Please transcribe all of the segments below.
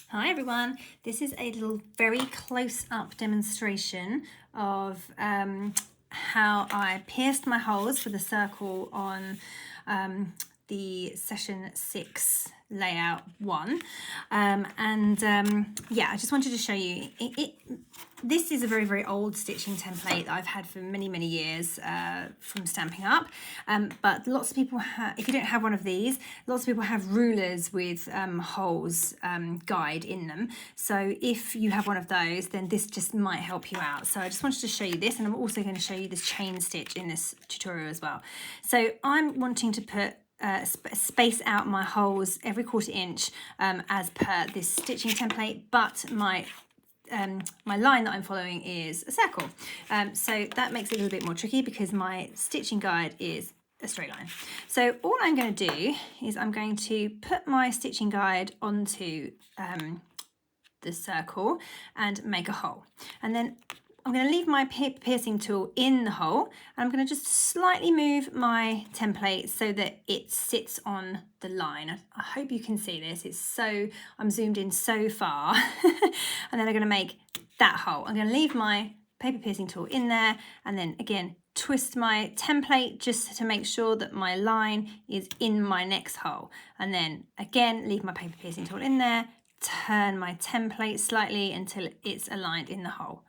Hi everyone, this is a little very close-up demonstration of how I pierced my holes for the circle on the session 6 layout 1 yeah, I just wanted to show you this is a very old stitching template that I've had for many years from Stampin' Up, but lots of people have, if you don't have one of these, lots of people have rulers with holes guide in them. So if you have one of those, then this just might help you out. So I just wanted to show you this, and I'm also going to show you this chain stitch in this tutorial as well. So I'm wanting to put space out my holes every 1/4 inch as per this stitching template, but my line that I'm following is a circle. So that makes it a little bit more tricky because my stitching guide is a straight line. So all I'm going to do is I'm going to put my stitching guide onto the circle and make a hole, and then I'm going to leave my piercing tool in the hole, and I'm going to just slightly move my template so that it sits on the line. I hope you can see this. I'm zoomed in so far. And then I'm going to make that hole. I'm going to leave my paper piercing tool in there, and then again twist my template just to make sure that my line is in my next hole, and then again leave my paper piercing tool in there, turn my template slightly until it's aligned in the hole.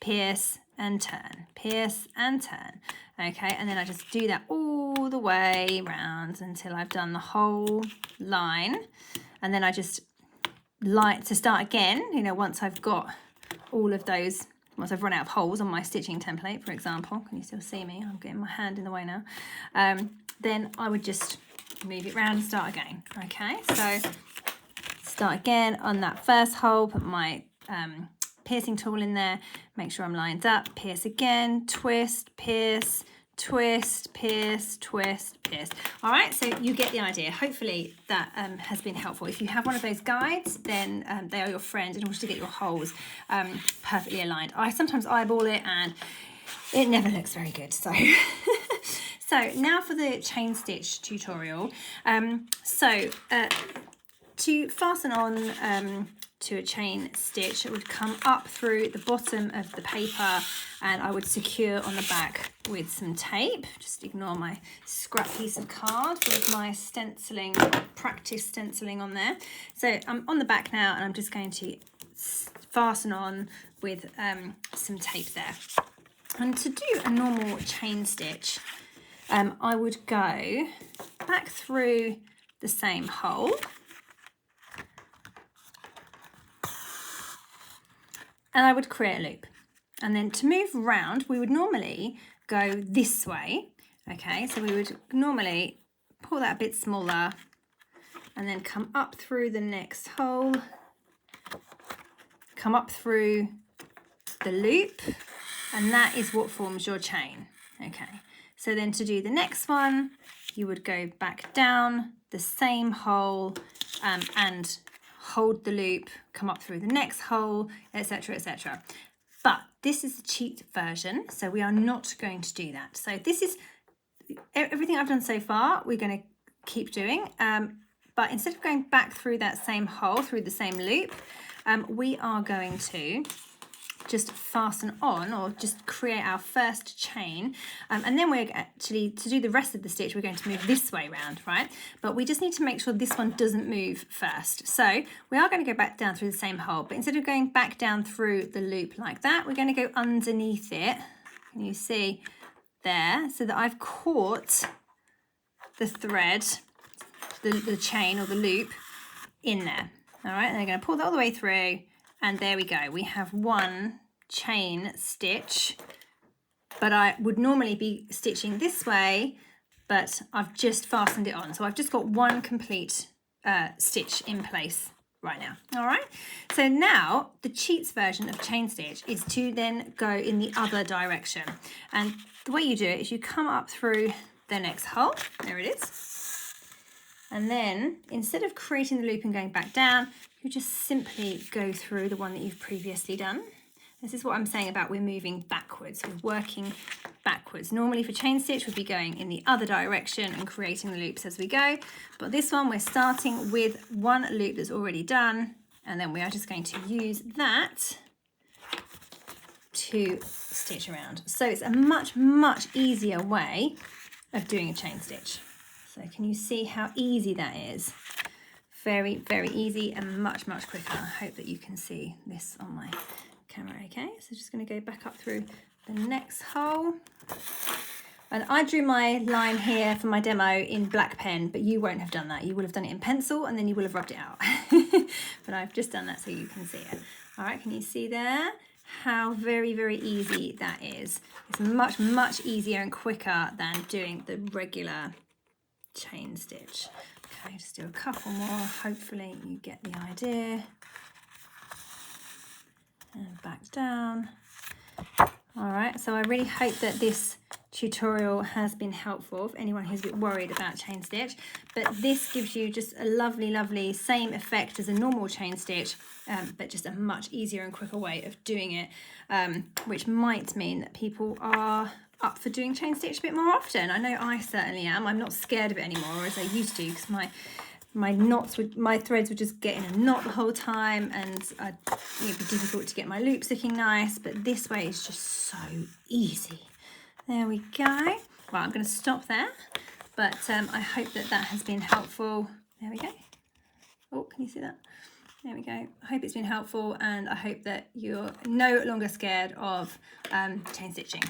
Pierce and turn, pierce and turn. Okay, and then I just do that all the way around until I've done the whole line. And then I just like to start again, you know, once I've got all of those, once I've run out of holes on my stitching template, for example. Can you still see me? I'm getting my hand in the way now. Then I would just move it around and start again. Okay, so start again on that first hole, put my piercing tool in there, make sure I'm lined up, pierce again, twist, pierce, twist, pierce, twist, pierce. All right, so you get the idea. Hopefully that has been helpful. If you have one of those guides, then they are your friend in order to get your holes perfectly aligned. I sometimes eyeball it and it never looks very good. So so now for the chain stitch tutorial. To fasten on to a chain stitch, it would come up through the bottom of the paper, and I would secure on the back with some tape. Just ignore my scrap piece of card with my stenciling, practice stenciling on there. So I'm on the back now, and I'm just going to fasten on with some tape there. And to do a normal chain stitch, I would go back through the same hole, and I would create a loop. And then to move around, we would normally go this way. Okay, so we would normally pull that a bit smaller and then come up through the next hole, come up through the loop, and that is what forms your chain. Okay, so then to do the next one, you would go back down the same hole and hold the loop, come up through the next hole, etc, etc. But this is the cheat version, so we are not going to do that. So this is everything I've done so far, we're going to keep doing, but instead of going back through that same hole, through the same loop, we are going to just fasten on, or just create our first chain, and then we're actually, to do the rest of the stitch, we're going to move this way around, right? But we just need to make sure this one doesn't move first. So we are going to go back down through the same hole, but instead of going back down through the loop like that, we're going to go underneath it. Can you see there? So that I've caught the thread, the chain or the loop in there. All right, and they're going to pull that all the way through. And there we go, we have one chain stitch, but I would normally be stitching this way, but I've just fastened it on. So I've just got one complete stitch in place right now. All right, so now the cheats version of chain stitch is to then go in the other direction. And the way you do it is you come up through the next hole, there it is. And then instead of creating the loop and going back down, you just simply go through the one that you've previously done. This is what I'm saying about we're moving backwards, we're working backwards. Normally for chain stitch, we'd be going in the other direction and creating the loops as we go. But this one, we're starting with one loop that's already done, And then we are just going to use that to stitch around. So it's a much, much easier way of doing a chain stitch. So can you see how easy that is? Very, very easy and much, much quicker. I hope that you can see this on my camera, okay? So just going to go back up through the next hole. And I drew my line here for my demo in black pen, but you won't have done that. You will have done it in pencil and then you will have rubbed it out. But I've just done that so you can see it. All right, can you see there how very, very easy that is? It's much, much easier and quicker than doing the regular chain stitch. Okay, just do a couple more. Hopefully you get the idea. And back down. All right, so I really hope that this tutorial has been helpful for anyone who's a bit worried about chain stitch, but this gives you just a lovely, lovely same effect as a normal chain stitch, but just a much easier and quicker way of doing it, which might mean that people are up for doing chain stitch a bit more often. I know I certainly am. I'm not scared of it anymore as I used to, because my threads would just get in a knot the whole time, and it'd be difficult to get my loops looking nice, but this way is just so easy. There we go. Well, I'm going to stop there, but I hope that that has been helpful. There we go. Oh, can you see that? There we go. I hope it's been helpful, and I hope that you're no longer scared of chain stitching.